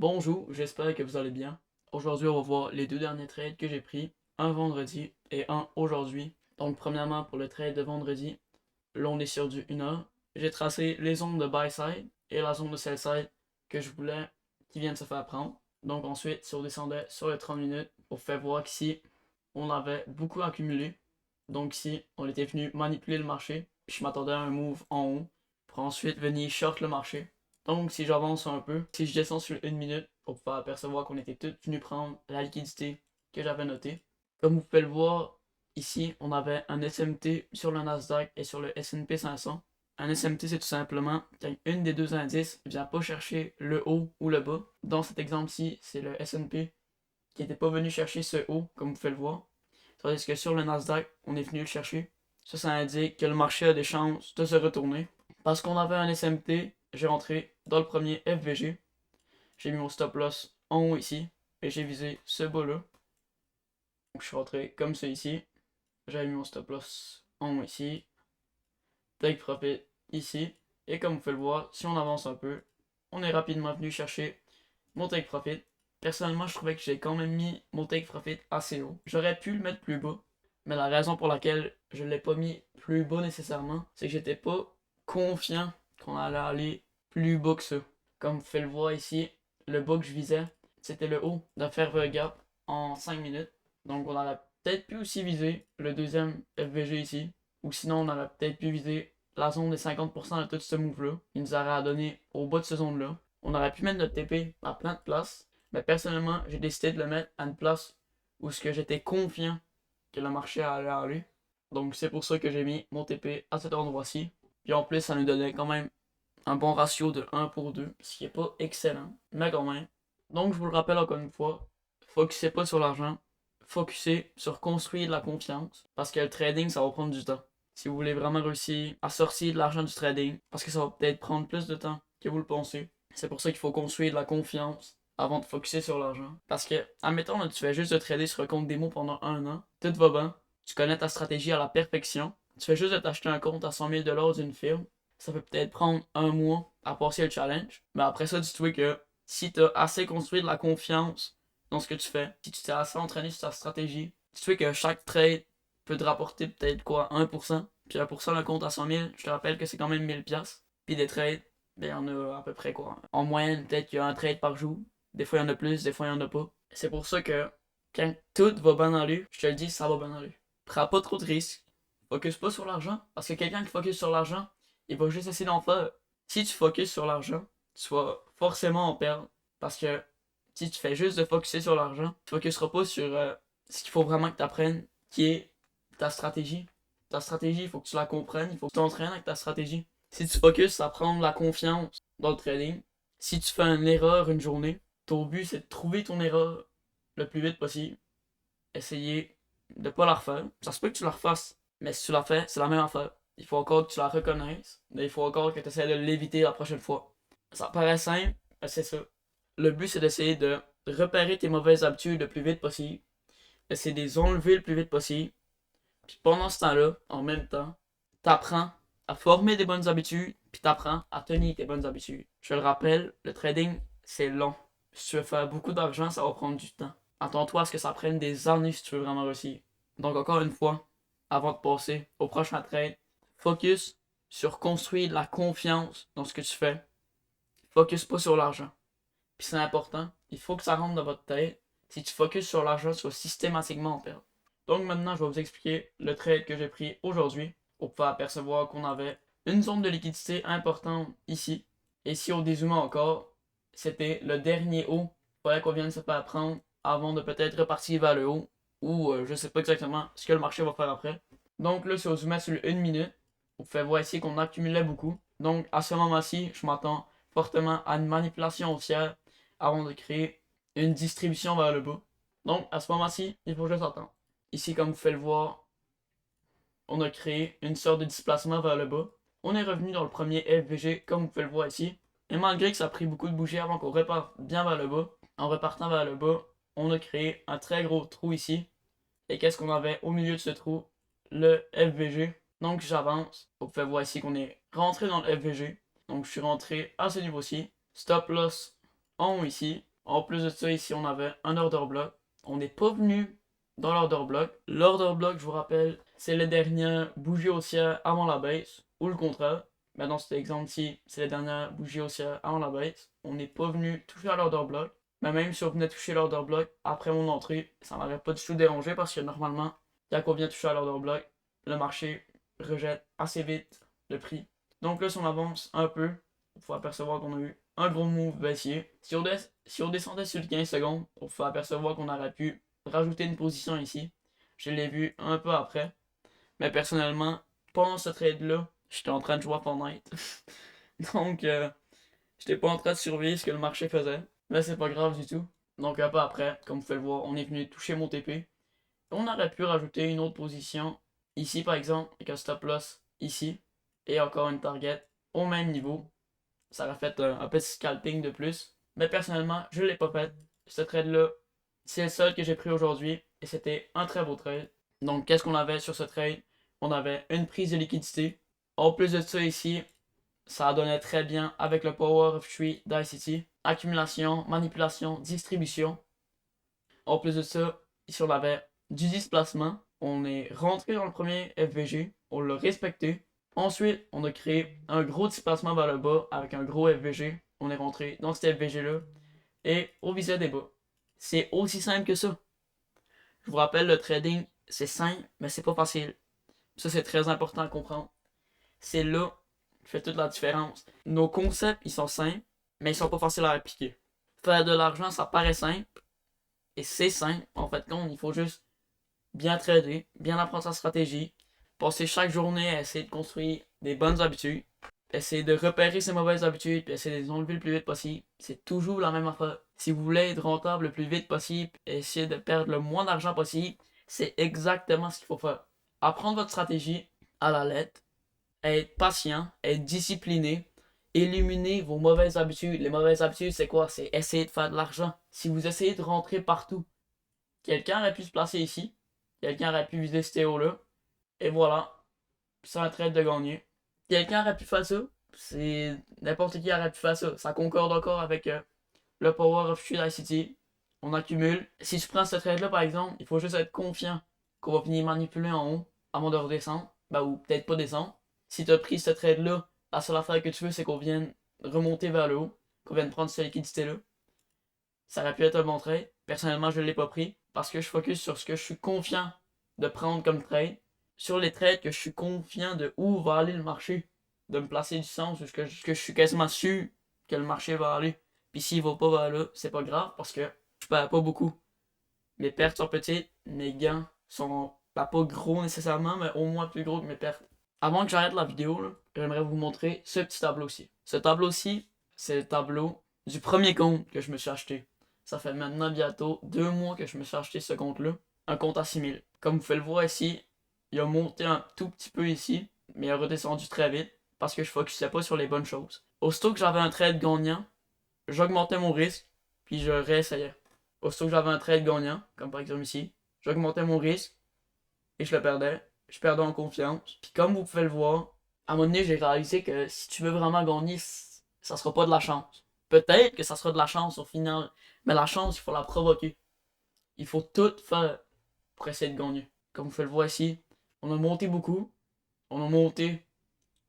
Bonjour, j'espère que vous allez bien. Aujourd'hui, on va voir les deux derniers trades que j'ai pris, un vendredi et un aujourd'hui. Donc, premièrement, pour le trade de vendredi, là on est sur du 1 heure. J'ai tracé les zones de buy side et la zone de sell side que je voulais qui viennent se faire prendre. Donc, ensuite, si on descendait sur les 30 minutes, on fait voir qu'ici, on avait beaucoup accumulé. Donc, ici, on était venu manipuler le marché. Puis, je m'attendais à un move en haut pour ensuite venir short le marché. Donc, si j'avance un peu, si je descends sur une minute, on peut apercevoir qu'on était tous venus prendre la liquidité que j'avais notée. Comme vous pouvez le voir, ici, on avait un SMT sur le Nasdaq et sur le S&P 500. Un SMT, c'est tout simplement quand une des deux indices ne vient pas chercher le haut ou le bas. Dans cet exemple-ci, c'est le S&P qui n'était pas venu chercher ce haut, comme vous pouvez le voir. Tandis que sur le Nasdaq, on est venu le chercher. Ça indique que le marché a des chances de se retourner. Parce qu'on avait un SMT, j'ai rentré dans le premier FVG. J'ai mis mon stop loss en haut ici. Et j'ai visé ce bas-là. Donc je suis rentré comme ça ici. J'avais mis mon stop loss en haut ici. Take profit ici. Et comme vous pouvez le voir, si on avance un peu, on est rapidement venu chercher mon take profit. Personnellement, je trouvais que j'ai quand même mis mon take profit assez haut. J'aurais pu le mettre plus bas. Mais la raison pour laquelle je ne l'ai pas mis plus bas nécessairement, c'est que j'étais pas confiant qu'on allait aller plus bas que ça. Comme vous pouvez le voir ici, le bas que je visais, c'était le haut de Fairway Gap en 5 minutes. Donc on aurait peut-être pu aussi viser le deuxième FVG ici. Ou sinon on aurait peut-être pu viser la zone des 50% de tout ce move-là. Il nous aurait donné au bas de cette zone-là. On aurait pu mettre notre TP à plein de places. Mais personnellement, j'ai décidé de le mettre à une place où ce que j'étais confiant que le marché allait aller. Donc c'est pour ça que j'ai mis mon TP à cet endroit-ci. Puis en plus, ça nous donnait quand même un bon ratio de 1 pour 2, ce qui est pas excellent, mais quand même. Donc je vous le rappelle encore une fois, focussez pas sur l'argent, focussez sur construire la confiance, parce que le trading, ça va prendre du temps. Si vous voulez vraiment réussir à sortir de l'argent du trading, parce que ça va peut-être prendre plus de temps que vous le pensez, c'est pour ça qu'il faut construire de la confiance avant de focuser sur l'argent. Parce que, admettons, là, tu fais juste de trader sur un compte démo pendant un an, tout va bien, tu connais ta stratégie à la perfection, tu fais juste de t'acheter un compte à 100 000 d'une firme, ça peut peut-être prendre un mois à passer le challenge. Mais après ça, dis-toi que si tu as assez construit de la confiance dans ce que tu fais, si tu t'es assez entraîné sur ta stratégie, dis-toi que chaque trade peut te rapporter peut-être quoi, 1%. Puis 1% le compte à 100 000, je te rappelle que c'est quand même 1000$. Puis des trades, ben il y en a à peu près quoi. En moyenne, peut-être qu'il y a un trade par jour. Des fois il y en a plus, des fois il y en a pas. C'est pour ça que quand tout va bien aller, je te le dis, ça va bien aller. Prends pas trop de risques. Focus pas sur l'argent. Parce que quelqu'un qui focus sur l'argent, il va juste essayer d'en faire. Si tu focuses sur l'argent, tu vas forcément en perdre. Parce que si tu fais juste de focuser sur l'argent, tu ne focuseras pas sur ce qu'il faut vraiment que tu apprennes, qui est ta stratégie. Ta stratégie, il faut que tu la comprennes, il faut que tu t'entraînes avec ta stratégie. Si tu focuses à prendre la confiance dans le trading, si tu fais une erreur une journée, ton but c'est de trouver ton erreur le plus vite possible. Essayer de ne pas la refaire. Ça se peut que tu la refasses, mais si tu la fais, c'est la même affaire. Il faut encore que tu la reconnaisses, mais il faut encore que tu essaies de l'éviter la prochaine fois. Ça paraît simple, mais c'est ça. Le but, c'est d'essayer de repérer tes mauvaises habitudes le plus vite possible, essayer de les enlever le plus vite possible. Puis pendant ce temps-là, en même temps, t'apprends à former des bonnes habitudes, puis t'apprends à tenir tes bonnes habitudes. Je le rappelle, le trading, c'est long. Si tu veux faire beaucoup d'argent, ça va prendre du temps. Attends-toi à ce que ça prenne des années si tu veux vraiment réussir. Donc encore une fois, avant de passer au prochain trade, focus sur construire de la confiance dans ce que tu fais. Focus pas sur l'argent. Puis c'est important, il faut que ça rentre dans votre tête. Si tu focuses sur l'argent, tu vas systématiquement en perdre. Donc maintenant, je vais vous expliquer le trade que j'ai pris aujourd'hui. On peut apercevoir qu'on avait une zone de liquidité importante ici. Et si on dézoome encore, c'était le dernier haut. Il fallait qu'on vienne se faire prendre avant de peut-être repartir vers le haut. Ou je sais pas exactement ce que le marché va faire après. Donc là, si on zoome sur une minute, on fait voir ici qu'on accumulait beaucoup. Donc à ce moment-ci, je m'attends fortement à une manipulation haussière avant de créer une distribution vers le bas. Donc à ce moment-ci, il faut juste attendre. Ici, comme vous pouvez le voir, on a créé une sorte de displacement vers le bas. On est revenu dans le premier FVG, comme vous pouvez le voir ici. Et malgré que ça a pris beaucoup de bougies avant qu'on reparte bien vers le bas, en repartant vers le bas, on a créé un très gros trou ici. Et qu'est-ce qu'on avait au milieu de ce trou? Le FVG. Donc j'avance. Vous pouvez voir ici qu'on est rentré dans le FVG. Donc je suis rentré à ce niveau-ci. Stop loss en haut ici. En plus de ça, ici, on avait un order block. On n'est pas venu dans l'order block. L'order block, je vous rappelle, c'est les dernières bougies haussières avant la baisse, ou le contraire. Mais dans cet exemple-ci, c'est les dernières bougies haussières avant la baisse. On n'est pas venu toucher à l'order block. Mais même si on venait toucher l'order block après mon entrée, ça m'aurait pas du tout dérangé parce que normalement, quand on vient toucher à l'order block, le marché rejette assez vite le prix. Donc là, si on avance un peu, il faut apercevoir qu'on a eu un gros move baissier. Si on descendait sur le 15 secondes, on peut apercevoir qu'on aurait pu rajouter une position ici. Je l'ai vu un peu après. Mais personnellement, pendant ce trade-là, j'étais en train de jouer à Fortnite. Donc, j'étais pas en train de surveiller ce que le marché faisait. Mais c'est pas grave du tout. Donc, un peu après, comme vous pouvez le voir, on est venu toucher mon TP. On aurait pu rajouter une autre position ici, par exemple, avec un stop loss ici. Et encore une target au même niveau. Ça aurait fait un petit scalping de plus. Mais personnellement, je ne l'ai pas fait. Ce trade-là, c'est le seul que j'ai pris aujourd'hui. Et c'était un très beau trade. Donc, qu'est-ce qu'on avait sur ce trade? On avait une prise de liquidité. En plus de ça ici, ça donnait très bien avec le Power of 3 d'ICT. Accumulation, manipulation, distribution. En plus de ça, ici on avait du displacement. On est rentré dans le premier FVG. On l'a respecté. Ensuite, on a créé un gros displacement vers le bas avec un gros FVG. On est rentré dans cet FVG-là et on visait des bas. C'est aussi simple que ça. Je vous rappelle, le trading, c'est simple, mais c'est pas facile. Ça, c'est très important à comprendre. C'est là qui fait toute la différence. Nos concepts, ils sont simples, mais ils sont pas faciles à appliquer. Faire de l'argent, ça paraît simple, et c'est simple. En fait, il faut juste bien trader, bien apprendre sa stratégie, passer chaque journée à essayer de construire des bonnes habitudes, essayer de repérer ses mauvaises habitudes, puis essayer de les enlever le plus vite possible. C'est toujours la même affaire. Si vous voulez être rentable le plus vite possible, et essayer de perdre le moins d'argent possible, c'est exactement ce qu'il faut faire. Apprendre votre stratégie à la lettre, être patient, être discipliné, éliminer vos mauvaises habitudes. Les mauvaises habitudes, c'est quoi? C'est essayer de faire de l'argent. Si vous essayez de rentrer partout, quelqu'un aurait pu se placer ici, quelqu'un aurait pu viser ce théo-là, et voilà, c'est un trade de gagner. Quelqu'un aurait pu faire ça, c'est n'importe qui aurait pu faire ça. Ça concorde encore avec le Power of Street ICT. On accumule. Si tu prends ce trade-là, par exemple, il faut juste être confiant qu'on va finir manipuler en haut avant de redescendre. Ben, ou peut-être pas descendre. Si tu as pris ce trade-là, la seule affaire que tu veux, c'est qu'on vienne remonter vers le haut, qu'on vienne prendre cette liquidité-là. Ça aurait pu être un bon trade. Personnellement, je ne l'ai pas pris parce que je focus sur ce que je suis confiant de prendre comme trade. Sur les trades que je suis confiant de où va aller le marché. De me placer du sens où que je suis quasiment sûr que le marché va aller. Puis s'il va pas vers là, c'est pas grave parce que je perds pas beaucoup. Mes pertes sont petites, mes gains sont pas gros nécessairement, mais au moins plus gros que mes pertes. Avant que j'arrête la vidéo, j'aimerais vous montrer ce petit tableau-ci. Ce tableau-ci, c'est le tableau du premier compte que je me suis acheté. Ça fait maintenant bientôt 2 mois que je me suis acheté ce compte-là. Un compte à 6000. Comme vous pouvez le voir ici, il a monté un tout petit peu ici, mais il a redescendu très vite parce que je focusais pas sur les bonnes choses. Aussitôt que j'avais un trade gagnant, j'augmentais mon risque, puis je réessayais. Aussitôt que j'avais un trade gagnant, comme par exemple ici, j'augmentais mon risque et je le perdais. Je perdais en confiance. Puis comme vous pouvez le voir, à un moment donné, j'ai réalisé que si tu veux vraiment gagner, ça sera pas de la chance. Peut-être que ça sera de la chance au final, mais la chance, il faut la provoquer. Il faut tout faire pour essayer de gagner. Comme vous pouvez le voir ici, on a monté beaucoup. On a monté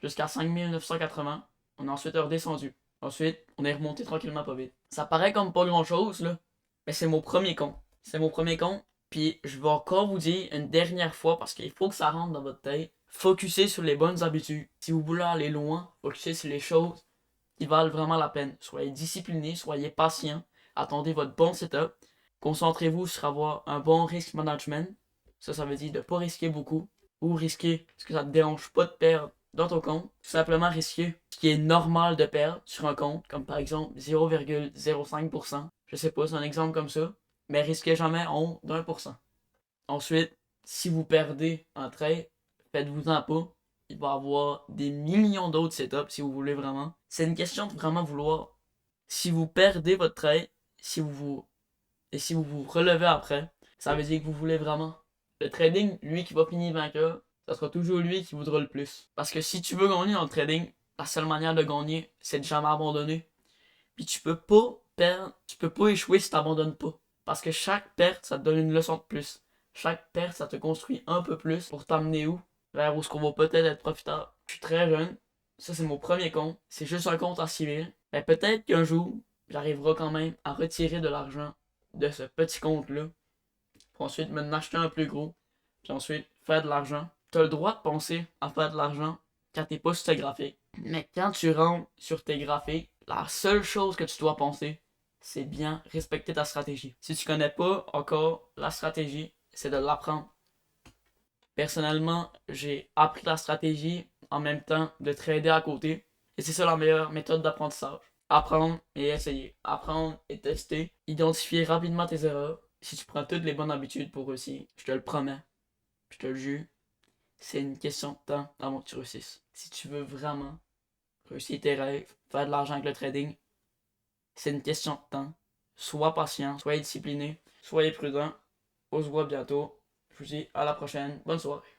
jusqu'à 5980. On a ensuite redescendu. Ensuite, on est remonté tranquillement pas vite. Ça paraît comme pas grand chose, là. Mais c'est mon premier compte. C'est mon premier compte. Puis je vais encore vous dire une dernière fois parce qu'il faut que ça rentre dans votre tête. Focussez sur les bonnes habitudes. Si vous voulez aller loin, focussez sur les choses qui valent vraiment la peine. Soyez discipliné, soyez patient. Attendez votre bon setup. Concentrez-vous sur avoir un bon risk management. Ça veut dire de ne pas risquer beaucoup. Ou risquer ce que ça ne te dérange pas de perdre dans ton compte. Tout simplement risquer ce qui est normal de perdre sur un compte. Comme par exemple 0,05%. Je sais pas, c'est un exemple comme ça. Mais risquez jamais en haut d'1%. Ensuite, si vous perdez un trade, faites-vous-en pas. Il va y avoir des millions d'autres setups si vous voulez vraiment. C'est une question de vraiment vouloir. Si vous perdez votre trade, si vous vous relevez après, ça veut dire que vous voulez vraiment. Le trading, lui qui va finir vainqueur, ça sera toujours lui qui voudra le plus. Parce que si tu veux gagner dans le trading, la seule manière de gagner, c'est de jamais abandonner. Puis tu peux pas perdre, tu peux pas échouer si t'abandonnes pas. Parce que chaque perte, ça te donne une leçon de plus. Chaque perte, ça te construit un peu plus pour t'amener où? Vers où ce qu'on va peut-être être profitable. Je suis très jeune. Ça, c'est mon premier compte. C'est juste un compte en civil. Mais peut-être qu'un jour, j'arriverai quand même à retirer de l'argent de ce petit compte-là. Pour ensuite me acheter un plus gros. Puis ensuite, faire de l'argent. Tu as le droit de penser à faire de l'argent quand t'es pas sur tes graphiques. Mais quand tu rentres sur tes graphiques, la seule chose que tu dois penser, c'est bien respecter ta stratégie. Si tu connais pas encore la stratégie, c'est de l'apprendre. Personnellement, j'ai appris la stratégie en même temps de trader à côté. Et c'est ça la meilleure méthode d'apprentissage. Apprendre et essayer. Apprendre et tester. Identifier rapidement tes erreurs. Si tu prends toutes les bonnes habitudes pour réussir, je te le promets, je te le jure, c'est une question de temps avant que tu réussisses. Si tu veux vraiment réussir tes rêves, faire de l'argent avec le trading, c'est une question de temps. Sois patient, soyez discipliné, soyez prudent. On se voit bientôt. Je vous dis à la prochaine. Bonne soirée.